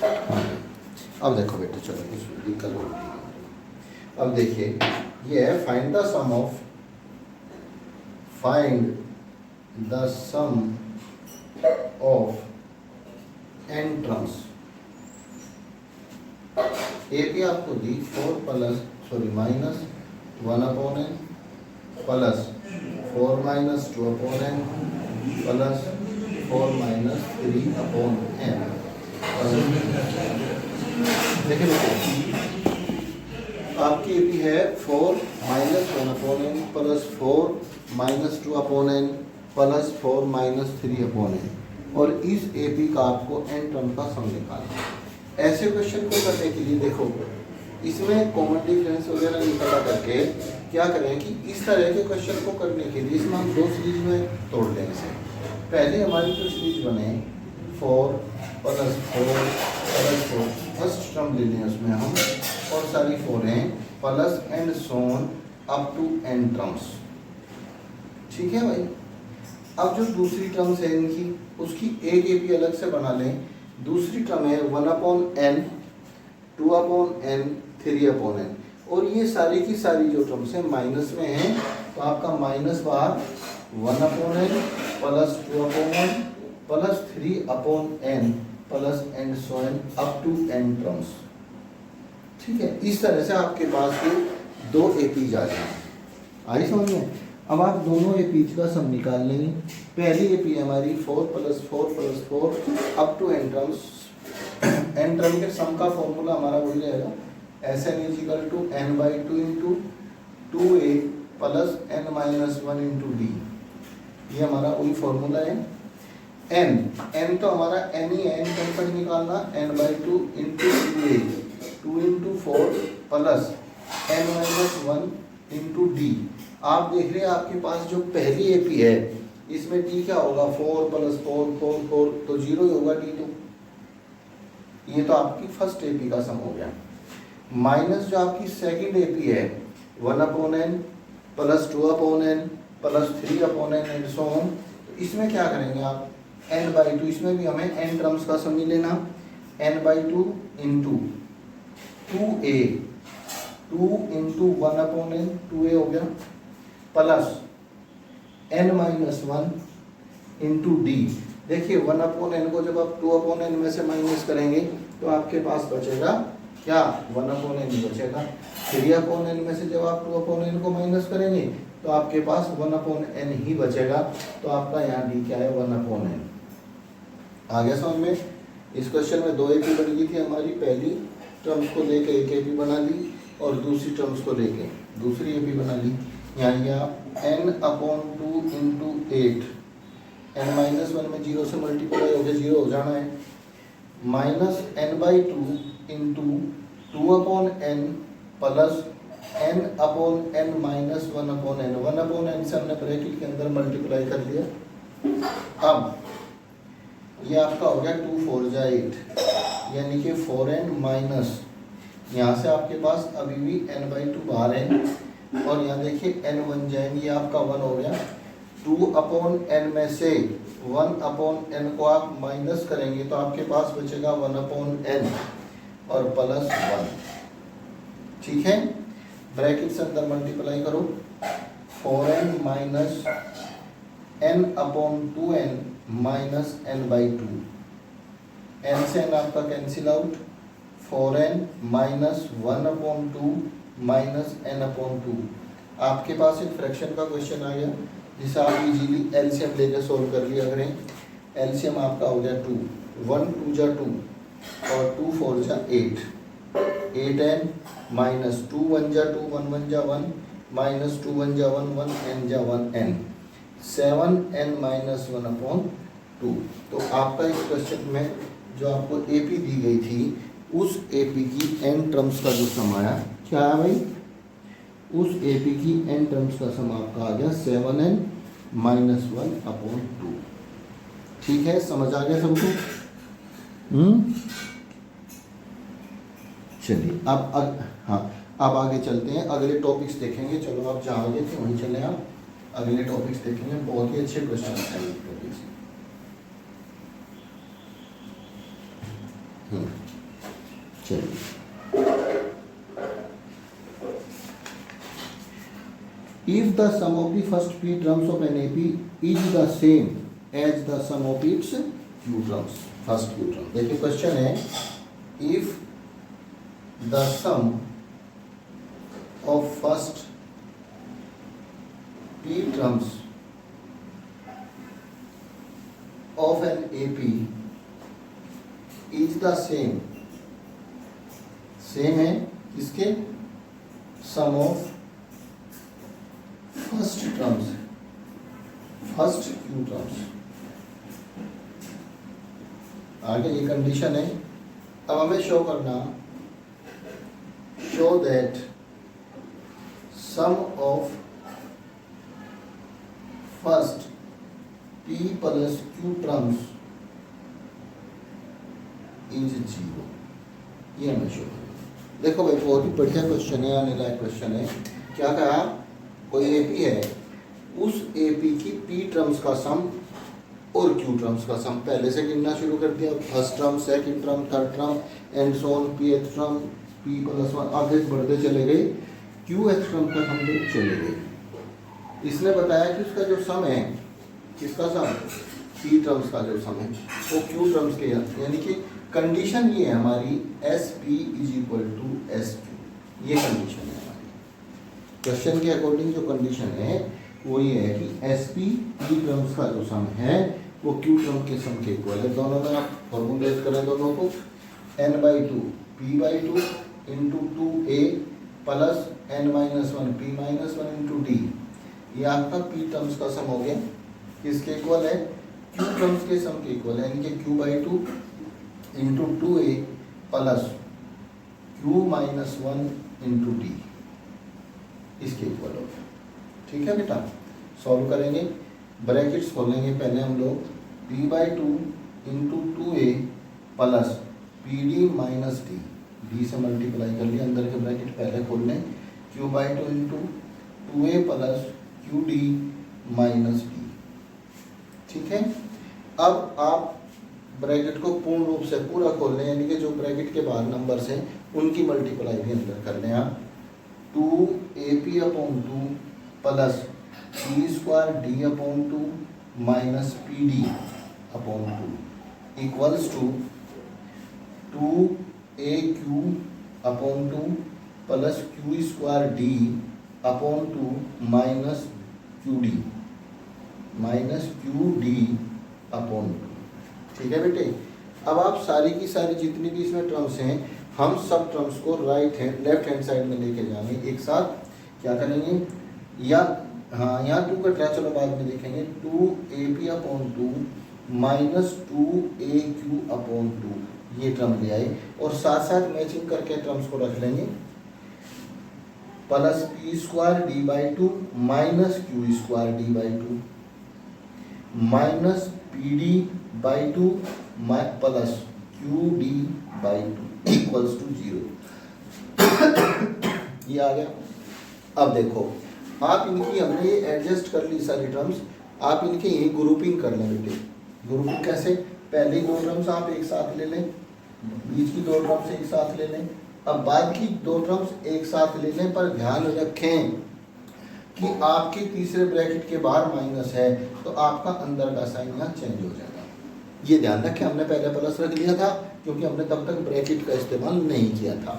हाँ, अब देखो बेटे, चलो कुछ दिक्कत होती है। अब देखिए, ये है find the sum of, find the sum of n terms. ए भी आपको दी 4 plus minus 1 upon n plus 4 minus 2 upon n plus 4 minus 3 upon n. देखिए आपकी एपी है 4 minus 1 upon n plus 4 minus 2 upon n plus 4 minus 3 upon n, और इस AP का आपको एन टर्म का सम निकालना है। ऐसे क्वेश्चन को करने के लिए देखो, इसमें कॉमन डिफरेंस वगैरह नहीं पता करके क्या करें कि इस तरह के क्वेश्चन को करने के लिए इसमें हम 2 सीरीज में तोड़ लें इसे। पहले हमारी जो सीरीज बने 4 प्लस 4 फर्स्ट टर्म ले लें उसमें हम, और सारी 4 हैं plus and so on up to n terms. ठीक है भाई। अब जो दूसरी टर्म्स है इनकी, उसकी एक एपी अलग से बना लें। दूसरी टर्म है 1 upon n, 2 upon n, 3 upon n, और ये सारी की सारी जो टर्म्स हैं माइनस में हैं, तो आपका माइनस बाहर 1 upon n plus 2 upon n plus 3 upon n plus and so on up to n terms. ठीक है, इस तरह से आपके पास ये 2 एपीज आ जाए। आई समझ में? अब आप दोनों एपीज का सम निकाल लेंगे। पहली एपी हमारी 4 plus 4 up to n terms. N term के सम का फॉर्मूला हमारा वही रहेगा, S n is equal to n by 2 into 2a plus n minus 1 into d. ये हमारा वही फॉर्मूला है। एन तो हमारा एन ही है, एन टर्म पर निकालना, n by 2 into 2a 2 into 4 plus n minus 1 into d. आप देख रहे हैं आपके पास जो पहली एपी है इसमें डी क्या होगा, 4 प्लस 4 तो 0 ही होगा डी। तो ये तो आपकी फर्स्ट एपी का सम हो गया। माइनस जो आपकी सेकंड एपी है 1 upon n plus 2 upon n plus 3 upon n and so on. तो इसमें क्या करेंगे आप, एन बाई 2, इसमें भी हमें एन टर्म्स का सम ही लेना। N by 2 into 2a 2 into 1 upon n 2a हो गया plus n minus 1 into d. देखिए 1 अपॉन एन को जब आप 2 अपॉन एन में से माइनस करेंगे तो आपके पास बचेगा क्या, 1 अपॉन एन बचेगा। 3 अपॉन एन में से जब आप 2 अपॉन एन को माइनस करेंगे तो आपके पास 1 अपॉन एन ही बचेगा। तो आपका यहाँ डी क्या है, 1 अपॉन एन। आगे समझ में? इस क्वेश्चन में 2 एपी बन गई थी हमारी, पहली टर्म्स को लेके एक एपी बना ली और दूसरी टर्म्स को लेके दूसरी एपी बना ली। यहाँ आप n upon 2 into 8, n minus 1 में 0 से मल्टीप्लाई हो गया, 0 हो जाना है, minus n by 2 into 2 upon n plus n upon n minus 1 upon n. 1 upon n से हमने ब्रैकेट के अंदर मल्टीप्लाई कर दिया। अब ये आपका हो गया 2 4 जा 8, यानी कि 4n माइनस, यहाँ से आपके पास अभी भी n बाई 2 बाहर है, और यहाँ देखिए n 1 जाएंगे, आपका 1 हो गया। 2 अपॉन एन में से 1 अपॉन एन को आप माइनस करेंगे तो आपके पास बचेगा 1 अपॉन एन और प्लस 1। ठीक है, ब्रैकेट से अंदर मल्टीप्लाई करो, 4n minus n upon 2n minus n by 2। n से n आपका cancel out, 4n minus 1 upon 2 minus n upon 2। आपके पास एक फ्रैक्शन का क्वेश्चन आ गया जिसे आप इजीली एलसीएम लेकर सोल्व कर लिया करें। एलसीएम आपका हो गया 2, 1 2 जा 2 और 2 4 जा 8, 8n माइनस 2 1 जा 2, 1 1 जा 1 माइनस 2 1 जा 1, 1 n जा 1n, 7n माइनस 1 अपॉन 2। तो आपका इस क्वेश्चन में जो आपको एपी दी गई थी उस एपी की n टर्म्स का जो सम आया, क्या है भाई, उस एपी की n टर्म्स का सम आपका आ गया 7n माइनस 1 अपॉन 2। ठीक है, समझ आ गया सबको? चलिए हाँ, अब आगे चलते हैं, अगले टॉपिक्स देखेंगे। चलो आप जहाँ आगे थे वहीं चले, आप अगले टॉपिक्स देखेंगे, बहुत ही अच्छे क्वेश्चन हैं टॉपिक्स। चलिए, if the sum of the first p terms of an AP is the same as the sum of its q terms, first q term। देखिए क्वेश्चन है, if the sum of first p terms of an AP is the same है इसके sum of first terms, first q terms. आगे ये condition है। अब हमें show करना, show that sum of first p plus q terms is 0। ये हमें शो करना। देखो भाई, बहुत ही बढ़िया क्वेश्चन है, आने लायक क्वेश्चन है। क्या कहा, कोई एपी है, उस एपी की पी टर्म्स का सम और क्यू टर्म्स का सम पहले से गिनना शुरू कर दिया। First term, second term, third term and so on, P th term, P plus 1 आगे बढ़ते चले गए, क्यू एथ टर्म तक हम लोग चले गए। इसने बताया कि उसका जो सम है, किसका सम, पी टर्म्स का जो सम है वो क्यू टर्म्स के, यानी कि कंडीशन ये है हमारी, S p is equal to S q. ये कंडीशन है हमारी क्वेश्चन के अकॉर्डिंग। जो कंडीशन है वो ये है कि एस पी पी टर्म्स का जो सम है वो क्यू टर्म के सम के इक्वल है। दोनों में आप फॉर्मूलेट करें दोनों को, n/2 p/2 into 2a plus n-1 p-1 into d। ये आपका पी टर्म्स का सम हो गया, किसके इक्वल है, क्यू टर्म्स के सम के इक्वल है, यानी कि q/2 into 2a plus q-1 into d, इसके इक्वल हो। ठीक है बेटा, सॉल्व करेंगे, ब्रैकेट्स खोलेंगे पहले हम लोग, p/2 into 2a plus pd minus d, d से मल्टीप्लाई कर लिया, अंदर के ब्रैकेट पहले खोल लें, q/2 into 2a plus qd minus d। ठीक है, अब आप ब्रैकेट को पूर्ण रूप से पूरा खोल लें, यानी कि जो ब्रैकेट के बाहर नंबर्स हैं उनकी मल्टीप्लाई भी अंदर कर लें आप। 2ap/2 plus p²d/2 minus pd/2 equals to 2aq/2 plus q²d/2 minus qd/2। ठीक है बेटे, अब आप सारी की सारी जितनी भी इसमें टर्म्स हैं, हम सब टर्म्स को लेफ्ट हैंड साइड में लेके जाएंगे एक साथ। क्या करेंगे, या हाँ यहाँ 2 कट रहा है, चलो बाद में देखेंगे। 2ap/2 माइनस 2aq/2 ये टर्म ले आए, और साथ साथ मैचिंग करके टर्म्स को रख लेंगे, plus p²d/2 minus q²d/2 minus pd/2 plus qd/2 equals to 0। ये आ गया। अब देखो, आप इनकी, हमने ये एडजस्ट कर ली सारी टर्म्स, आप इनकी यही ग्रुपिंग कर लें बेटे। ग्रुपिंग कैसे, पहली 2 टर्म्स आप एक साथ ले लें, बीच की 2 टर्म्स एक साथ ले लें, अब बाद की 2 टर्म्स एक साथ ले लें, पर ध्यान रखें कि आपके तीसरे ब्रैकेट के बाहर माइनस है तो आपका अंदर का साइन यहाँ चेंज हो जाएगा। ये ध्यान रखें, हमने पहले प्लस रख लिया था क्योंकि हमने तब तक ब्रैकेट का इस्तेमाल नहीं किया था।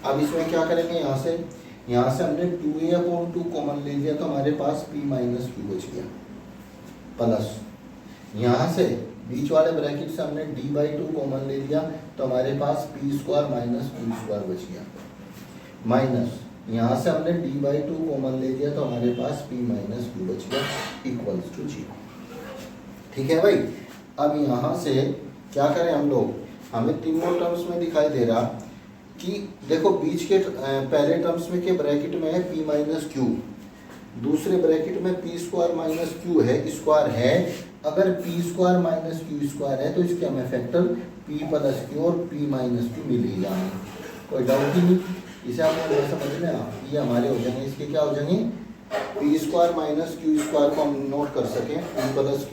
अब इसमें क्या करेंगे, यहाँ से हमने 2a/2 कॉमन ले लिया तो हमारे पास p माइनस q बच गया, प्लस यहाँ से बीच वाले ब्रैकेट से हमने d/2 कॉमन ले लिया तो हमारे पास p² माइनस q² बच गया, माइनस यहाँ से हमने d/2 कॉमन ले लिया तो हमारे पास p माइनस q बच गया, इक्वल्स टू 0। ठीक है भाई, अब यहाँ से क्या करें हम लोग, हमें तीनों टर्म्स में दिखाई दे रहा कि देखो बीच के पहले टर्म्स में के ब्रैकेट में है p माइनस q, दूसरे ब्रैकेट में p² माइनस q है, स्क्वायर है। अगर p² माइनस q² है तो इसके हमें फैक्टर p प्लस q और p माइनस q मिल ही जाएंगे, कोई डाउट ही नहीं। इसे आपको समझ में ये हमारे हो जाएंगे, इसके क्या हो जाएंगे, p² माइनस q² को हम नोट कर सकें, p प्लस q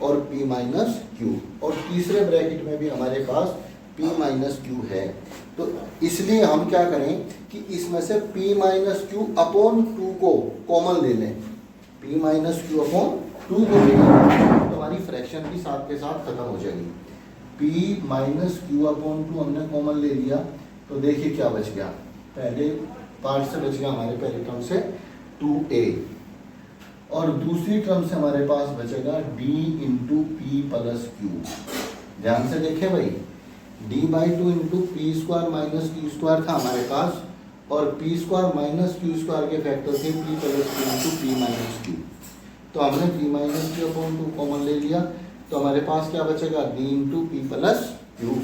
और p माइनस q, और तीसरे ब्रैकेट में भी हमारे पास p p माइनस क्यू है। तो इसलिए हम क्या करें कि इसमें से p माइनस क्यू अपॉन 2 को कॉमन ले लें, p माइनस क्यू अपॉन 2 को ले लें तो हमारी फ्रैक्शन भी साथ के साथ खत्म हो जाएगी। p माइनस क्यू अपॉन 2 हमने कॉमन ले लिया तो देखिए क्या बच गया, पहले पार्ट से बच गया हमारे पहले टर्म से 2a और दूसरी टर्म से हमारे पास बचेगा d into P plus Q. ध्यान से देखें भाई, d by 2 into P square minus Q square था हमारे पास और P square minus Q square के फैक्टर थे P plus Q into P minus Q. तो हमने P minus Q upon 2 common ले लिया तो हमारे पास क्या बचेगा, d into P plus Q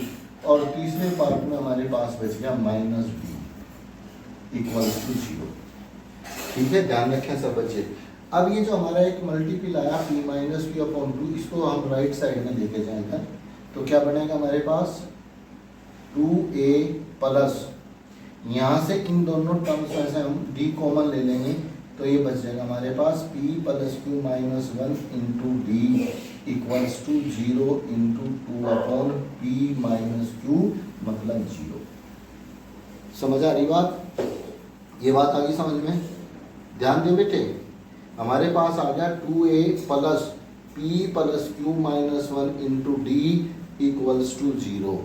और तीसरे पार्ट में हमारे पास बच गया माइनस बी इक्वल्स टू 0। ठीक है, ध्यान रखें सब बच्चे। अब ये जो हमारा एक मल्टीपल आया p माइनस क्यू अपॉन 2, इसको हम राइट साइड में लेके जाएंगे तो क्या बनेगा हमारे पास 2a प्लस, यहाँ से इन दोनों टर्म्स में से हम d कॉमन ले लेंगे तो ये बच जाएगा हमारे पास p plus q minus 1 into d equals to 0 into 2 upon p minus q मतलब 0। समझ आ रही बात, ये बात आ गई समझ में। ध्यान दो बेटे, हमारे पास आ गया 2a plus p plus q minus 1 into d equals to 0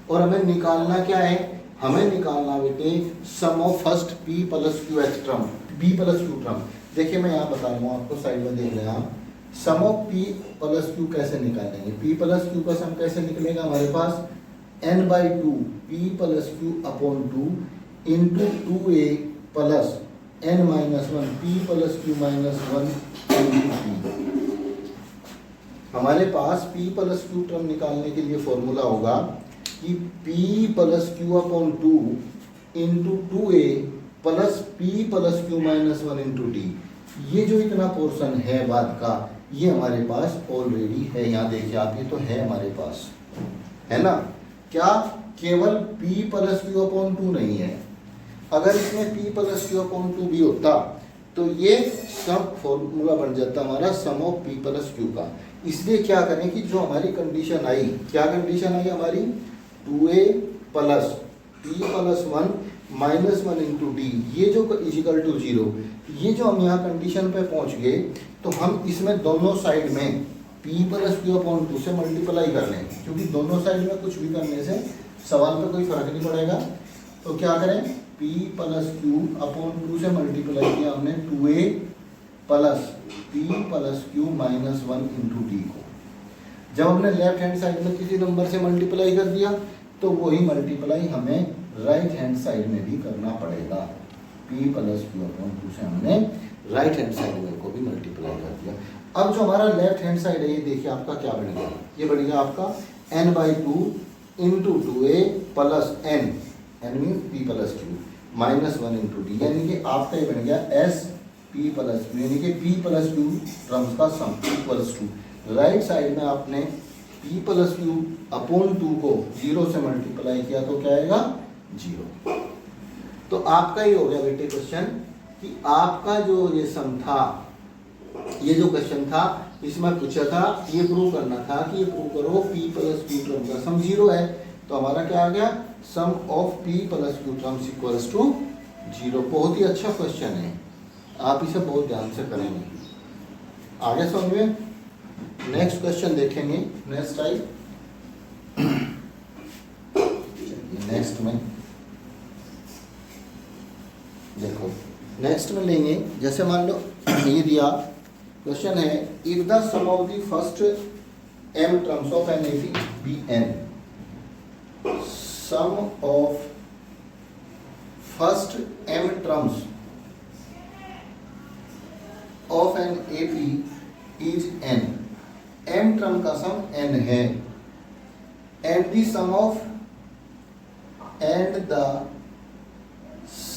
और हमें निकालना क्या है, हमें निकालना बेटे sum of first p plus q x term, b plus q term. देखिए मैं यहाँ बता रहा हूँ आपको, साइड में देख रहे हैं आप, सम ऑफ p प्लस क्यू कैसे निकालेंगे। p प्लस क्यू का सम कैसे निकलेगा, हमारे पास n by 2 p plus Q upon 2 into 2a plus n minus 1 p plus q minus 1 into p। हमारे पास p प्लस क्यू टर्म निकालने के लिए फॉर्मूला होगा कि p plus Q upon 2 into 2a plus p plus q minus 1 into d. ये जो इतना पोर्शन है बाद का, ये हमारे पास ऑलरेडी है। यहाँ देखिए आप, ये तो है हमारे पास, है ना। क्या केवल p प्लस क्यू अपॉन 2 नहीं है, अगर इसमें p प्लस क्यू अपॉन 2 भी होता तो ये सब फॉर्मूला बन जाता हमारा सम ऑफ p प्लस क्यू का। इसलिए क्या करें कि जो हमारी कंडीशन आई, क्या कंडीशन आई हमारी, 2a plus p plus 1 minus 1 into d, ये जो इजिकल टू 0, ये जो हम यहाँ कंडीशन पे पहुँच गए तो हम इसमें दोनों साइड में p प्लस क्यू अपॉन 2 से मल्टीप्लाई कर लें, क्योंकि दोनों साइड में कुछ भी करने से सवाल पे कोई फर्क नहीं पड़ेगा। तो क्या करें, p प्लस क्यू अपॉन 2 से मल्टीप्लाई किया हमने 2a plus p plus q minus 1 into D को। जब हमने लेफ्ट हैंड साइड में किसी नंबर से मल्टीप्लाई कर दिया तो वही मल्टीप्लाई हमें राइट हैंड साइड में भी करना पड़ेगा। p प्लस क्यू अपॉन 2 से हमने राइट हैंड साइड में को भी मल्टीप्लाई कर दिया। अब जो हमारा लेफ्ट हैंड साइड है, ये देखिए आपका क्या बन गया, ये बन गया आपका n by 2 into 2a plus n mean p plus q minus 1 into D, यानी कि आपका ये बन गया s p प्लस क्यू, यानी कि p प्लस क्यू टर्म्स का sum equals to right side में आपने p प्लस क्यू अपॉन 2 को 0 से मल्टीप्लाई किया तो क्या आएगा, 0। तो आपका ये हो गया बेटे क्वेश्चन कि आपका जो ये सम था, ये जो क्वेश्चन था इसमें पूछा था, ये प्रूव करना था कि ये प्रूव करो p प्लस क्यू टर्म का सम 0 है। तो हमारा क्या आ गया, sum of p plus q terms equals to 0। बहुत ही अच्छा क्वेश्चन है, आप इसे बहुत ध्यान से करेंगे। आगे समझ में, नेक्स्ट क्वेश्चन देखेंगे, नेक्स्ट टाइप। नेक्स्ट में देखो, नेक्स्ट में लेंगे, जैसे मान लो ये दिया क्वेश्चन है, if the sum of the first m terms of an AP be n, sum of first m terms of an AP is n, m term का सम n है, and the sum of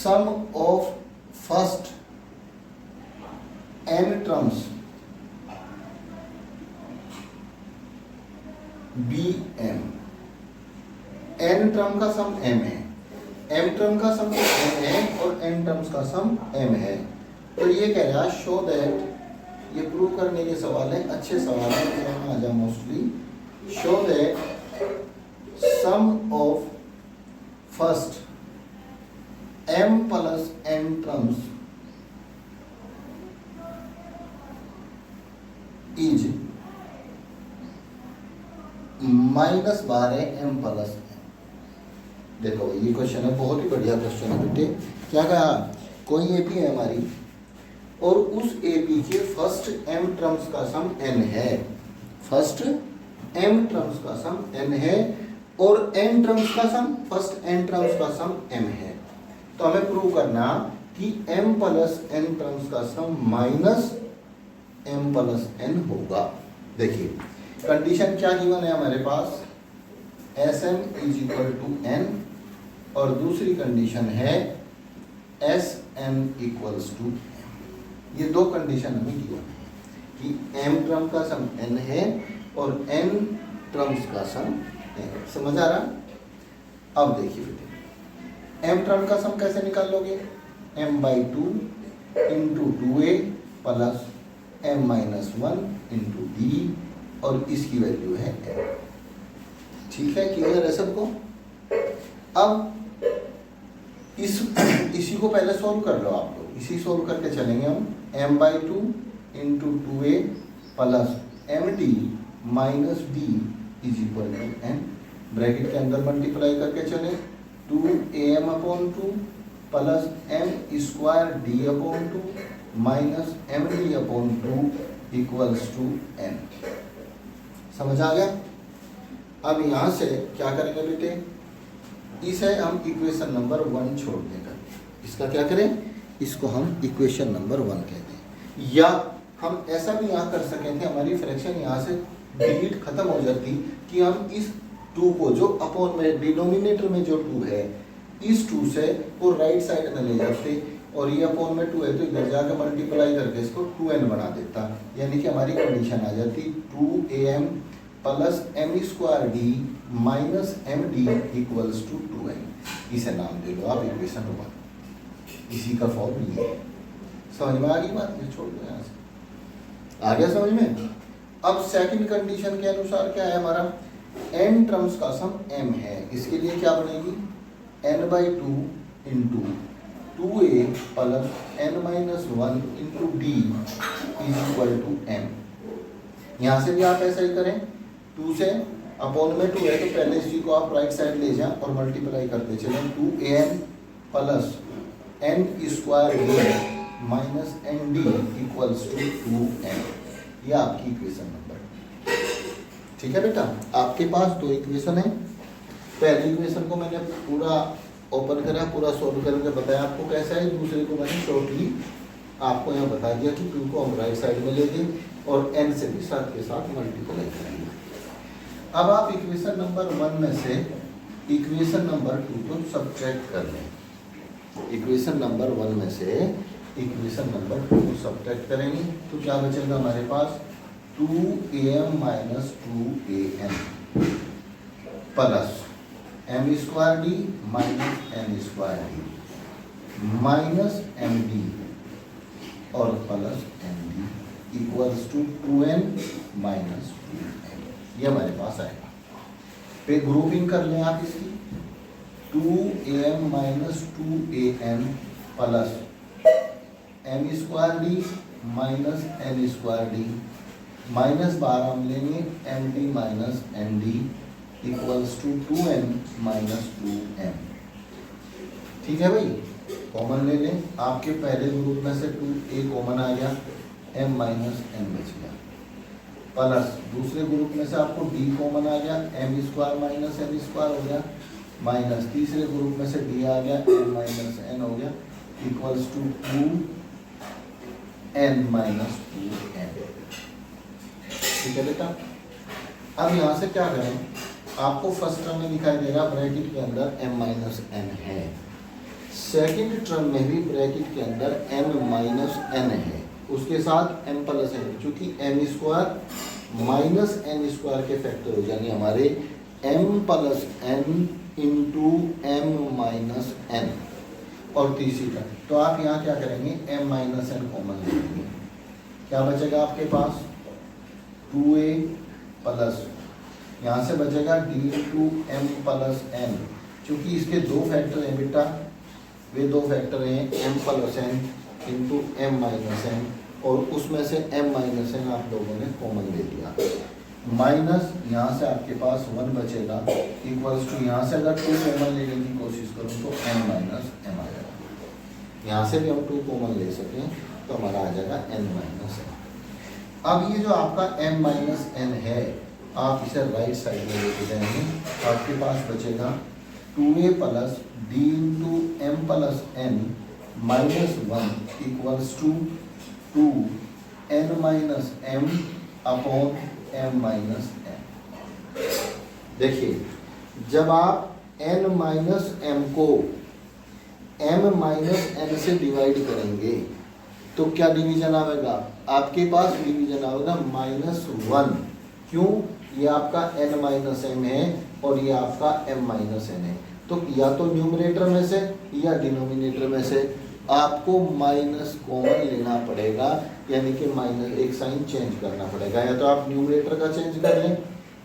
sum of first n terms bm, n term का sum m है, m term का sum n है और n terms का sum m है। तो ये कह रहा है शो दैट, ये प्रूव करने के सवाल है, अच्छे सवाल है, आ जा mostly, show that sum first m plus n terms is -12m plus n। देखो ये क्वेश्चन है, बहुत ही बढ़िया क्वेश्चन है बेटे। क्या कहा, कोई एपी है हमारी और उस एपी के फर्स्ट m टर्म्स का सम n है, फर्स्ट m टर्म्स का सम n है और n टर्म्स का सम, फर्स्ट n टर्म्स का सम m है। तो हमें प्रूव करना कि m प्लस n टर्म्स का sum minus m plus n होगा। देखिए कंडीशन क्या गिवन है हमारे पास, Sm is equal to n और दूसरी कंडीशन है Sn इक्वल्स टू m। ये दो कंडीशन हमें गिवन है कि m टर्म का सम n है और n टर्म्स का सम n। समझ आ रहा। अब देखिए बेटे m टर्म का सम कैसे निकाल लोगे, m/2 into 2a plus m-1 into d और इसकी वैल्यू है m। ठीक है, क्लियर है सबको। अब इसी को पहले सॉल्व कर लो आप लोग, इसी सॉल्व करके चलेंगे हम। m/2 into 2a plus md minus d is equal to n। Bracket के अंदर मल्टीप्लाई करके चले, 2am/2 plus m square d/2 minus md/2 equals to n। समझ आ गया। अब यहाँ से क्या करेंगे बेटे, इसे हम इक्वेशन नंबर 1 छोड़ देंगे। इसका क्या करें, इसको हम इक्वेशन नंबर 1 कहते हैं। या हम ऐसा भी यहाँ कर सकें थे, हमारी फ्रैक्शन यहाँ से डिलीट खत्म हो जाती कि हम इस 2 को जो अपॉन में डिनोमिनेटर में जो 2 है, इस 2 से वो राइट साइड में ले जाते और ये अपॉन में 2 है तो इधर जाकर मल्टीप्लाई करके इसको 2n बना देता। यानी कि हमारी कंडीशन आ जाती 2am plus m² d minus md equals to 2n। इसे नाम दे लो आप इक्वेशन 1। इसी का फॉर्म ये है। समझ में आ गई बात, ये छोड़ दो यहाँ से। आ गया समझ में। अब सेकंड कंडीशन के अनुसार क्या है हमारा, n टर्म्स का सम m है। इसके लिए क्या बनेगी, n/2 into 2a plus n-1 into d is equal to m। यहाँ से भी आप ऐसा ही करें, 2 से अपॉन में 2 है तो पहले इसी को आप राइट साइड ले जाएं और मल्टीप्लाई करते चलें। 2am plus n² d minus nd equals to 2n। यह आपकी इक्वेशन नंबर। ठीक है बेटा, आपके पास 2 इक्वेशन है। पहली इक्वेशन को मैंने पूरा ओपन करा, पूरा सॉल्व करके बताया आपको कैसा है। दूसरे को मैंने शॉर्टली आपको यहाँ बता दिया कि 2 को हम राइट साइड में ले गए और n से भी साथ के साथ मल्टीप्लाई करेंगे। अब आप इक्वेशन नंबर 1 में से इक्वेशन नंबर 2 को सब्ट्रैक्ट कर लें। इक्वेशन नंबर 1 में से इक्वेशन नंबर 2 को सब्ट्रैक्ट करेंगे तो क्या बचेगा हमारे पास, 2am minus 2an plus m² d minus n² d minus md और plus md equals to 2n minus 2m। ये हमारे पास आएगा। पे ग्रुपिंग कर लें आप इसकी, 2am minus 2an plus m² d minus n² d minus 12 हम लेंगे md minus nd equals to 2n minus 2m। ठीक है भाई, कॉमन ले लें। आपके पहले ग्रुप में से 2a कॉमन आ गया, m माइनस n बच गया, प्लस दूसरे ग्रुप में से आपको d कॉमन आ गया, m² माइनस n² हो गया, माइनस तीसरे ग्रुप में से d आ गया, m माइनस n हो गया equals to 2n minus 2m। ठीक है बेटा। अब यहाँ से क्या करें, आपको फर्स्ट टर्म में दिखाई देगा ब्रैकेट के अंदर m माइनस n है, सेकंड टर्म में भी ब्रैकेट के अंदर m माइनस n है, उसके साथ m प्लस n, क्योंकि m² माइनस n² के फैक्टर हो जाएंगे हमारे m plus n into m minus n। और तीसरी टर्म तो आप यहाँ क्या करेंगे, m माइनस n कॉमन ले लेंगे। क्या बचेगा आपके पास, 2a प्लस यहाँ से बचेगा d into m plus n क्योंकि इसके दो फैक्टर हैं बेटा, वे दो फैक्टर हैं m plus n into m minus n, और उसमें से m माइनस n आप लोगों ने कॉमन ले लिया, माइनस यहाँ से आपके पास 1 बचेगा इक्वल्स टू यहाँ से अगर 2 कॉमन लेने की कोशिश करूँ तो m माइनस m आ जाएगा। यहाँ से भी हम 2 कॉमन ले सकें तो हमारा आ जाएगा n माइनस n। अब ये जो आपका m माइनस n है आप इसे राइट साइड में लेके जाएंगे, आपके पास बचेगा 2a plus d into m plus n minus 1 equals to 2 n minus m upon m minus n। देखिए जब आप n माइनस m को m माइनस n से डिवाइड करेंगे तो क्या डिवीजन आएगा, आपके पास डिवीजन आएगा -1। क्यों, ये आपका n माइनस m है और ये आपका m माइनस n है, तो या तो न्यूमरेटर में से या डिनोमिनेटर में से आपको माइनस कॉमन लेना पड़ेगा, यानी कि माइनस एक साइन चेंज करना पड़ेगा। या तो आप न्यूमरेटर का चेंज कर लें,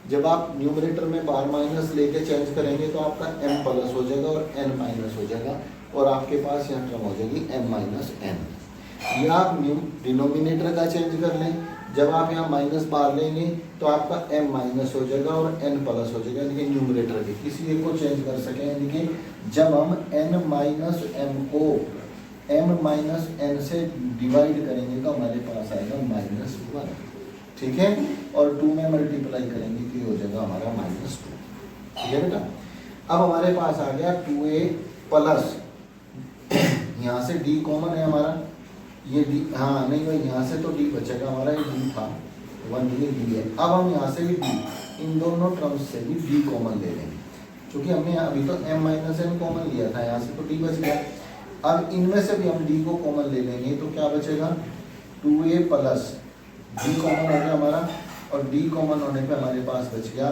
जब आप न्यूमरेटर में बाहर माइनस लेके चेंज करेंगे तो आपका m प्लस हो जाएगा और n माइनस हो जाएगा, और आपके पास यहाँ टर्म हो जाएगी m माइनस n। या आप डिनोमिनेटर का चेंज कर लें, जब आप यहाँ माइनस बाहर लेंगे तो आपका m माइनस हो जाएगा और n प्लस हो जाएगा, यानी कि न्यूमरेटर के किसी एक को चेंज कर सकें, यानी कि जब हम n माइनस m को m माइनस n से डिवाइड करेंगे तो हमारे पास आएगा -1, ठीक है, और 2 में मल्टीप्लाई करेंगे तो ये हो जाएगा हमारा -2, ठीक है बेटा। अब हमारे पास आ गया 2a प्लस, यहाँ से d कॉमन है हमारा, ये d, हाँ नहीं भाई यहाँ से तो d बचेगा हमारा, ये d था 1, ये d है। अब हम यहाँ से भी d, इन दोनों टर्म्स से भी d कॉमन ले लेंगे, क्योंकि हमने अभी तो m माइनस n कॉमन लिया था, यहाँ से तो d बच गया। अब इनमें से भी हम d को कॉमन ले लेंगे तो क्या बचेगा, 2a प्लस d कॉमन हो गया हमारा, और d कॉमन होने पे हमारे पास बच गया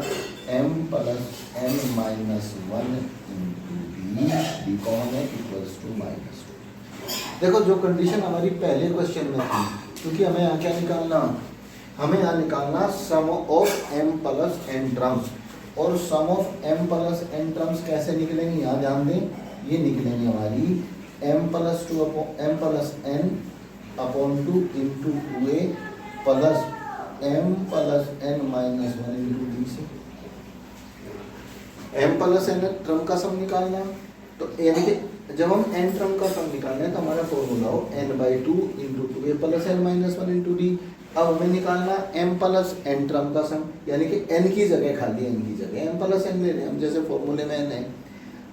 m plus n minus 1 into d common है इक्वल्स टू -2। देखो जो कंडीशन हमारी पहले क्वेश्चन में थी, क्योंकि हमें यहाँ क्या निकालना, हमें यहाँ निकालना sum of m plus n terms, और sum of m plus n terms कैसे निकलेंगे यहाँ ध्यान दें, ये निकलेंगे हमारी m plus n upon 2 into 2a plus m plus n minus 1 into d से। m प्लस n टर्म का सम निकालना, तो यानी कि जब हम n टर्म का सम निकालना है तो हमारा फॉर्मूला हो n/2 into 2a plus n minus 1 into d। अब हमें निकालना m प्लस n टर्म का सम, यानी कि n की जगह खाली n की जगह m प्लस n ले लें हम, जैसे फॉर्मूले में n है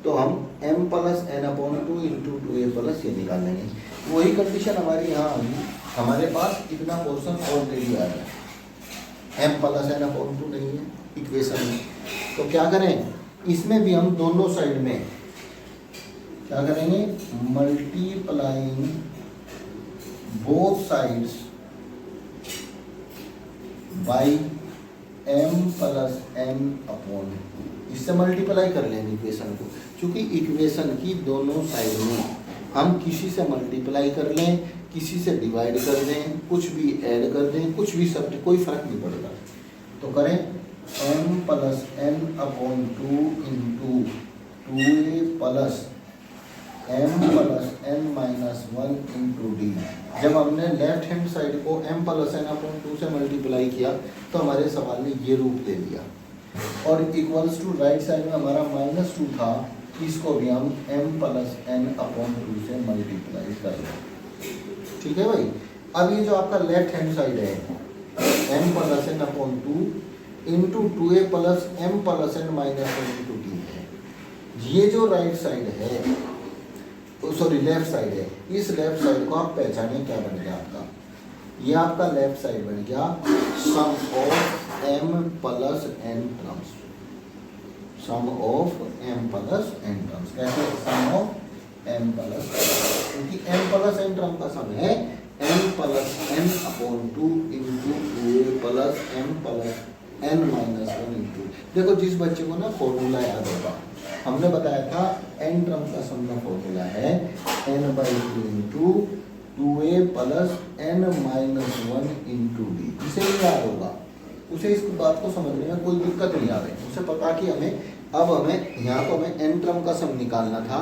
तो हम m plus n upon 2 into 2a plus ये निकाल लेंगे। वही कंडीशन हमारी यहाँ आएगी, हमारे पास इतना पोर्शन ऑलरेडी आ रहा है, m प्लस n अपॉन 2 नहीं है इक्वेशन में, तो क्या करें, इसमें भी हम दोनों साइड में क्या करेंगे, multiplying both sides by m plus n upon 2, इससे मल्टीप्लाई कर लेंगे इक्वेशन को, क्योंकि इक्वेशन की दोनों साइड में हम किसी से मल्टीप्लाई कर लें, किसी से डिवाइड कर दें, कुछ भी ऐड कर दें, कुछ भी सब, कोई फर्क नहीं पड़ता। तो करें m plus n upon 2 into 2a plus m plus n minus 1 into d। जब हमने लेफ्ट हैंड साइड को m प्लस n अपॉन 2 से मल्टीप्लाई किया तो हमारे सवाल ने ये रूप ले लिया, और इक्वल्स टू राइट साइड में हमारा -2 था, इसको भी हम m प्लस n अपॉन 2 से मल्टीप्लाई कर लें, ठीक है भाई। अब ये जो आपका लेफ्ट हैंड साइड है m plus n upon 2 into 2a plus m plus n minus 1 into d है। ये जो राइट साइड है, सॉरी लेफ्ट साइड है, इस लेफ्ट साइड को आप पहचानें क्या बन गया आपका, ये आपका लेफ्ट साइड बन गया sum of m plus n terms, sum of m plus n terms, कैसे सम ऑफ m प्लस, क्योंकि m प्लस n टर्म का सम है m plus n upon 2 into 2a plus m plus n minus 1 into. देखो जिस बच्चे को ना formula याद होगा, हमने बताया था n टर्म का सम का फॉर्मूला है n/2 into 2a plus n minus 1 into d, इसे भी याद होगा, उसे इस बात को समझने में कोई दिक्कत नहीं आ रही, उसे पता कि हमें अब हमें यहाँ तो हमें n टर्म का सम निकालना था,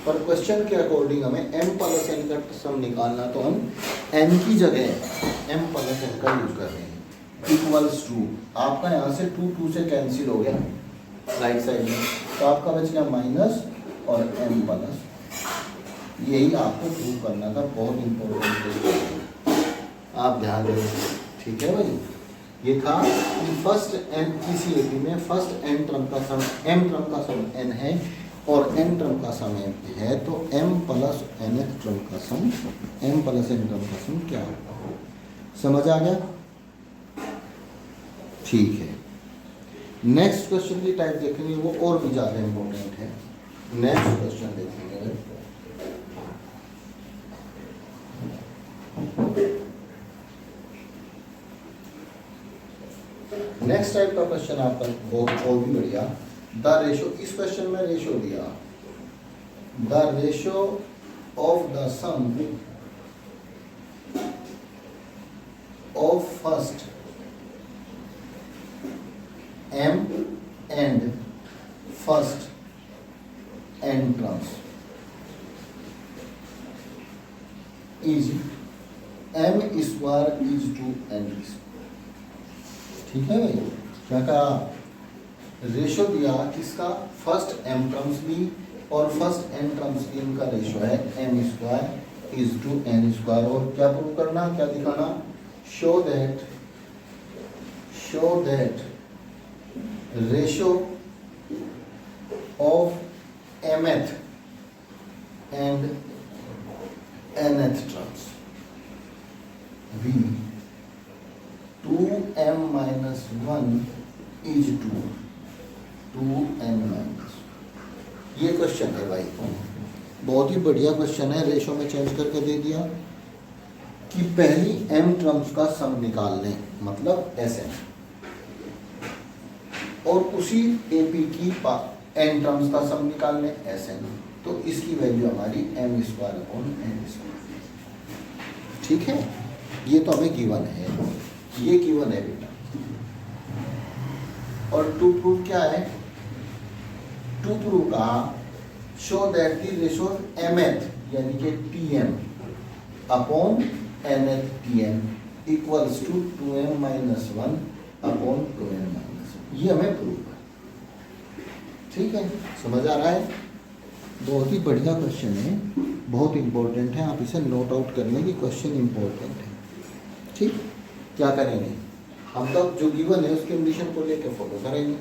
पर क्वेश्चन के अकॉर्डिंग हमें m प्लस n का सम निकालना, तो हम n की जगह m प्लस n का यूज कर रहे हैं। इक्वल्स टू आपका यहाँ से 2 से कैंसिल हो गया राइट साइड में, तो आपका बच गया माइनस और m प्लस। यही आपको प्रूव करना था, बहुत इंपॉर्टेंट, आप ध्यान दें। ठीक है भाई, ये था कि फर्स्ट n किसी एपी में फर्स्ट n टर्म का सम m टर्म का सम n है और n टर्म का सम है, तो m प्लस nth टर्म का sum m plus n term का सम क्या होगा? समझ आ गया? ठीक है, नेक्स्ट क्वेश्चन की टाइप देखेंगे, वो और भी ज़्यादा इंपॉर्टेंट है। नेक्स्ट क्वेश्चन देखेंगे, नेक्स्ट टाइप का क्वेश्चन आपका बहुत और भी बढ़िया। द रेशो, इस क्वेश्चन में रेशो दिया, the ratio of the sum of first m and first n terms is m square is to n square। ठीक है भाई, क्या कहा? रेशो दिया किसका? फर्स्ट m टर्म्स ली और फर्स्ट n टर्म्स की इनका रेशो है m square is to n square. और क्या प्रूव करना, क्या दिखाना? Show that ratio of mth and nth terms be 2m minus 1 is to 2n minus। ये क्वेश्चन है भाई, बहुत ही बढ़िया क्वेश्चन है। रेशो में चेंज करके दे दिया कि पहली m टर्म्स का सम निकाल लें, मतलब Sn, और उसी AP की n टर्म्स का सम निकाल लें Sn, तो इसकी वैल्यू हमारी m square upon n square. ठीक है, ये तो हमें गिवन है, ये गिवन है बेटा। और टू प्रूव क्या है? टू प्रूव का show that the ratio mth यानी कि tm upon nth tm equals to 2m minus 1 upon 2n minus 1। ये हमें प्रूव है। ठीक है, समझ आ रहा है? बहुत ही बढ़िया क्वेश्चन है, बहुत इंपॉर्टेंट है, आप इसे नोट आउट कर लें कि क्वेश्चन इंपॉर्टेंट है। ठीक, क्या करेंगे हम? तब जो गिवन है उसके कंडीशन को लेकर फॉलो करेंगे।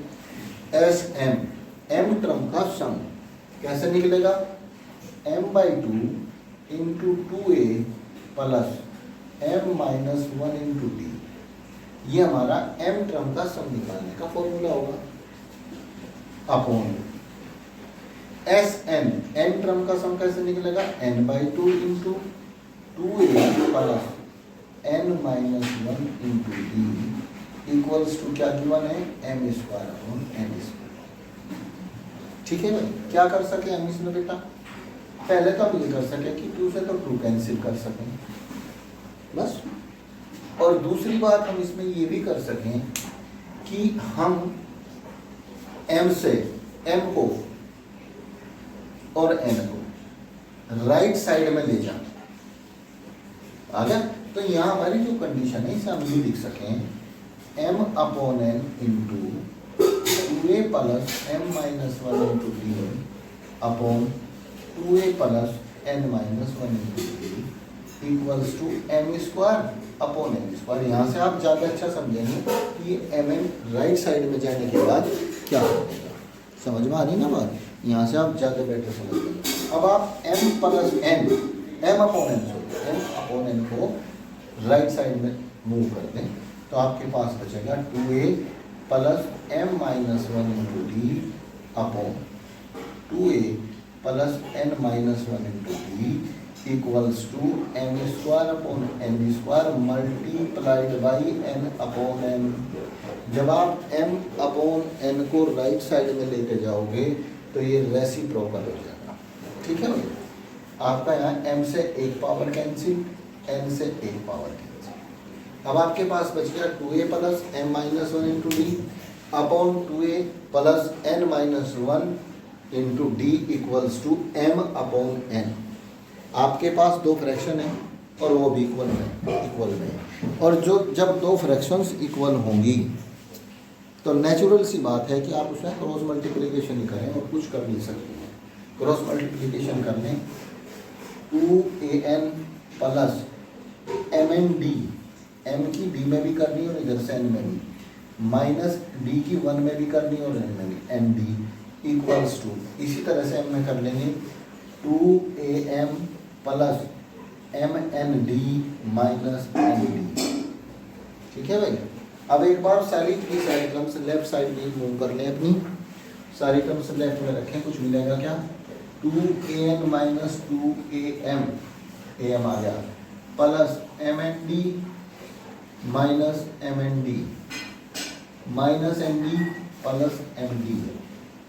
एस एम टर्म का सम कैसे निकलेगा? m/2 into 2a plus m minus 1 into d। ये हमारा m टर्म का सम निकालने का फॉर्मूला होगा, अपॉन Sn, n टर्म का सम कैसे निकलेगा? n/2 into 2a plus n minus 1 into d equals to क्या गिवन है? m square upon n square. ठीक है भाई, क्या कर सके हम इसमें बेटा? पहले तो हम ये कर सके कि 2 से तो 2 कैंसिल कर सकें बस। और दूसरी बात हम इसमें ये भी कर सकें कि हम m से m को और n को राइट साइड में ले जाएं। आ गया? तो यहाँ हमारी जो कंडीशन है इसे हम ये लिख सकें m upon n into 2a plus m minus 1 into d upon 2a plus n minus 1 into d equals to m square upon n square. यहाँ से आप ज़्यादा अच्छा समझेंगे कि mn राइट साइड में जाने के बाद क्या होगा। समझ में आ रही ना बात? यहाँ से आप ज़्यादा बेटर समझ लेंगे। अब आप m plus n, m upon n को राइट साइड में मूव कर दें, तो आपके पास बचेगा 2a plus m minus 1 into d upon 2a plus n minus 1 into d equals to m square upon n square multiplied by n upon n। जब आप m अपॉन n को राइट साइड में लेके जाओगे तो ये रेसिप्रोकल हो जाएगा। ठीक है भाई, आपका यहाँ m से एक पावर कैंसिल, n से एक पावर कैंसिल। अब आपके पास बच गया 2a plus m minus 1 into d upon 2a plus n minus 1 into d equals to m upon n। आपके पास दो फ्रैक्शन है और वो भी इक्वल में, और जब दो फ्रैक्शंस इक्वल होंगी तो नेचुरल सी बात है कि आप उसमें क्रॉस मल्टीप्लिकेशन ही करें और कुछ कर नहीं सकते हैं। क्रॉस मल्टीप्लिकेशन करने 2an plus mn d, m की d में भी करनी और इधर से n में भी, माइनस d की 1 में भी करनी और n में भी, n d इक्वल्स टू, इसी तरह से m में कर लेंगे 2am plus mn d minus n d। ठीक है भाई। अब एक बार सारी टर्म्स लेफ्ट साइड में मूव कर लें, अपनी सारी टर्म्स लेफ्ट में रखें, कुछ मिलेगा क्या, 2an माइनस 2am, am आ गया, plus mn d minus mn d minus n d plus m d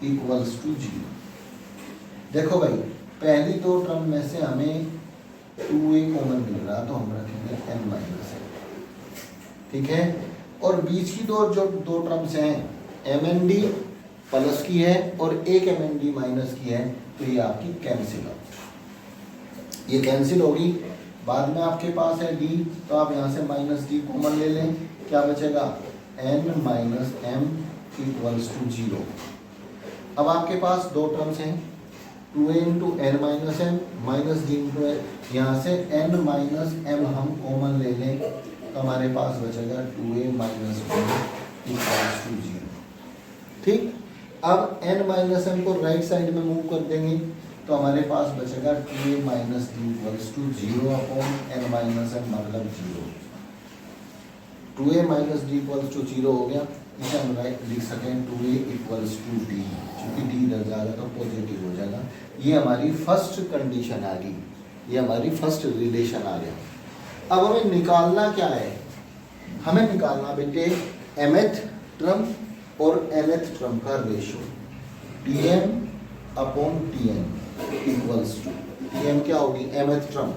equals to 0। देखो भाई, पहली दो टर्म में से हमें 2a कॉमन मिल रहा तो हम रखेंगे n माइनस n, ठीक है। और बीच की जो दो टर्म्स हैं mn d प्लस की है और एक mn d माइनस की है, तो ये आपकी कैंसिल हो, ये कैंसिल होगी। बाद में आपके पास है d, तो आप यहाँ से माइनस d कॉमन ले लें, क्या बचेगा n minus m equals to 0। अब आपके पास दो टर्म्स हैं 2a into n minus m minus d into n, यहाँ से n माइनस m हम कॉमन ले लें तो हमारे पास बचेगा 2a माइनस 1 इक्वल्स टू 0। ठीक, अब n माइनस m को राइट साइड में मूव कर देंगे तो हमारे पास बचेगा 2a minus d equals to 0 upon n minus m मतलब 0। 2a minus d equals to 0 हो गया, इसे हम लिख सकें 2a इक्वल्स टू d, क्योंकि d इधर जाएगा तो पॉजिटिव हो जाएगा। ये हमारी फर्स्ट कंडीशन आ गई, ये हमारी फर्स्ट रिलेशन आ गया। अब हमें निकालना क्या है, हमें निकालना बेटे mth टर्म और nth टर्म का ratio, tm upon tn equals to, tm क्या होगी mth टर्म,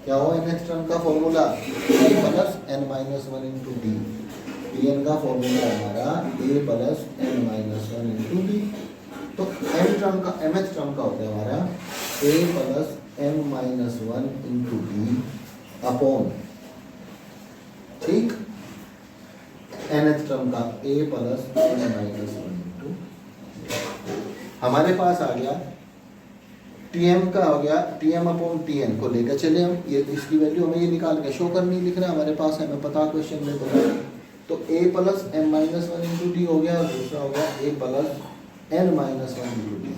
क्या हो nth टर्म का formula a plus n minus 1 into d, tn का फॉर्मूला हमारा a plus n minus 1 into d. तो m टर्म का mth टर्म का होता है हमारा a plus n minus 1 into d upon, ठीक, nth टर्म का a plus n minus 1 into, हमारे पास आ गया tm का हो गया tm अपॉन tn को लेकर चले हम, ये इसकी वैल्यू हमें ये निकाल के शो करनी लिख रहा है हमारे पास है, हमें पता क्वेश्चन में पता। तो a plus n minus 1 into D हो गया और दूसरा हो गया a plus n minus 1 into D.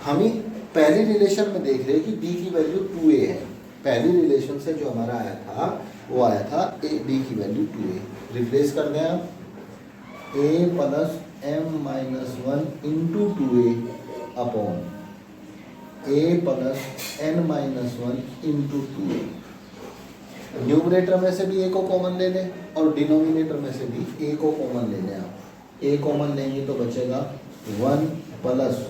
हम ही पहली रिलेशन में देख रहे हैं कि d की वैल्यू 2a है, पहली रिलेशन से जो हमारा आया था वो आया था d की वैल्यू 2a, रिप्लेस कर दें आप a plus m minus 1 into 2a upon a plus n minus 1 into 2a। Numerator में से भी a को कॉमन ले लें और डिनोमिनेटर में से भी a को कॉमन ले लें। आप a कॉमन लेंगे तो बचेगा 1 प्लस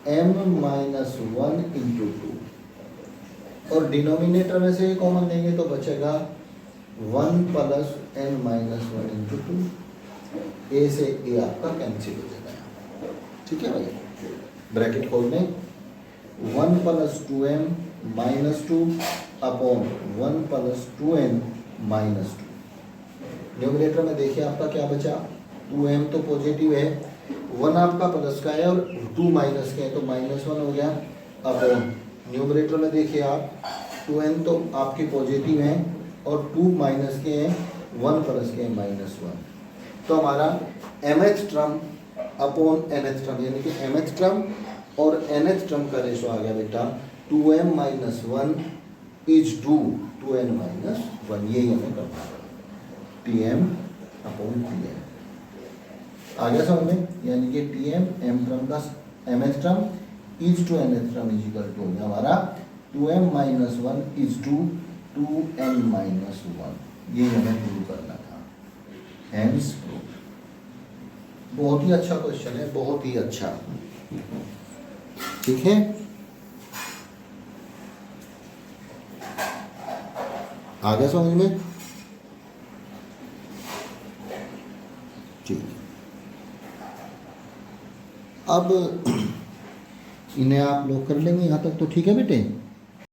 m माइनस 1 इंटू 2, और डिनोमिनेटर में से कॉमन लेंगे तो बचेगा 1 plus n minus 1 into 2। a से a आपका कैंसिल हो जाएगा, ठीक है भाई। ब्रैकेट खोल दें, 1 plus 2m minus 2 upon 1 plus 2n minus 2। Numerator में देखिए आपका क्या बचा, 2m तो पॉजिटिव है, 1 आपका प्लस का है और 2 माइनस का है तो माइनस 1 हो गया अपॉन, न्यूमरेटर में देखिए आप 2n तो आपके पॉजिटिव हैं और 2 माइनस के हैं, 1 प्लस के हैं माइनस 1। तो हमारा mth term upon nth term, यानी कि mth टर्म और nth टर्म का रेशो आ गया बेटा 2m minus 1 is to 2n minus 1, यही हमें करना है, tm अपॉन tn। आ गया समझ में, यानी कि tm m टर्म का mth term is to nth term is equal to हमारा 2m minus 1 is to 2n minus 1, ये हमें प्रूव करना था, हेंस प्रूव। बहुत ही अच्छा क्वेश्चन है, बहुत ही अच्छा, ठीक है। आ गया समझ में, ठीक। अब इन्हें आप लोग कर लेंगे यहाँ तक, तो ठीक है बेटे।